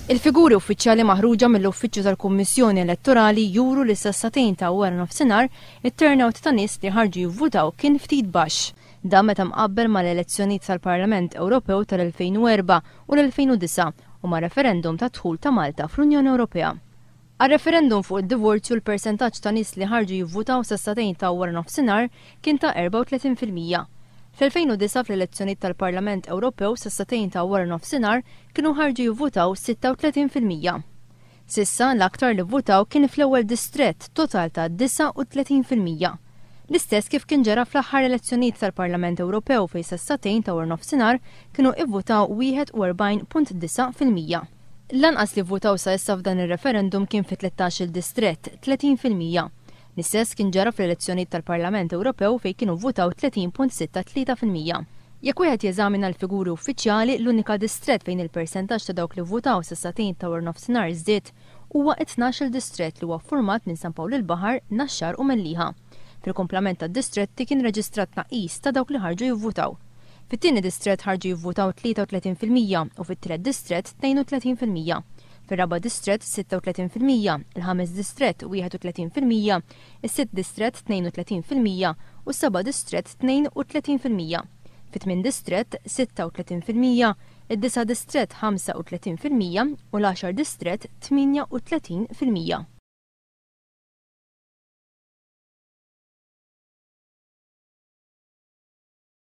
Il-figuri uffiċjali maħruġa mill-Uffiċċju tal-Kummissjoni Elettorali juru li s-satejn ta' wara nofsinhar it-turnout ta' nies li ħarġu jivvutaw kien ftit baxx. Dan meta mqabbel mal-elezzjonijiet tal-Parlament Ewropew tal-2004 u l-2009 u ma' referendum ta' dħul ta' Malta fl-Unjoni Ewropea. Għal-referendum fuq id-divorzju l-persentaġġ ta' nies li ħarġu jivvutaw s-satejn ta' wara nofsinhar kien ta' 34%. Fl-2009 fl-elezzjonijiet tal-Parlament Ewropew s-satejn ta' wara nofsinhar kienu ħarġu jivvutaw 36%. Sissa l-aktar li vvutaw kien fl-ewwel distrett total ta' 39%. L-istess kif kien ġara fl-aħħar elezzjonijiet tal-Parlament Ewropew fejn s-satejn ta' wara nofsinhar kienu ivvutaw 41.9%. L-anqas li vvutaw sa issa f'dan ir-referendum kien fi 13 distrett 30%. L-istess kien ġara fl-elezzjonijiet tal-Parlament Ewropew fejn kienu vvutaw 30.63%. Jekk wieħed jeżamina l-figuri uffiċjali, l-unika distrett fejn il-persentaġġ ta' dawk li vvutaw s-satejn ta' wara nofsinhar żdied huwa 12 distrett li huwa ffurmat minn San Pawl il-Baħar, Naxxar u Mellieħa. Fil-komplement tad-distretti kien reġistrat tnaqqis ta' dawk li ħarġu jivvutaw. Fit-tieni distrett ħarġu jivvutaw 33% u fit-tielet distrett 32%. Fir-raba' distrett 36%, il-ħames distrett 31%, is-sitt distrett 32% u s-seba' distrett 32%. Fit-tmien distrett 36%, id-disa' distrett 35% u l-10 distrett 38%.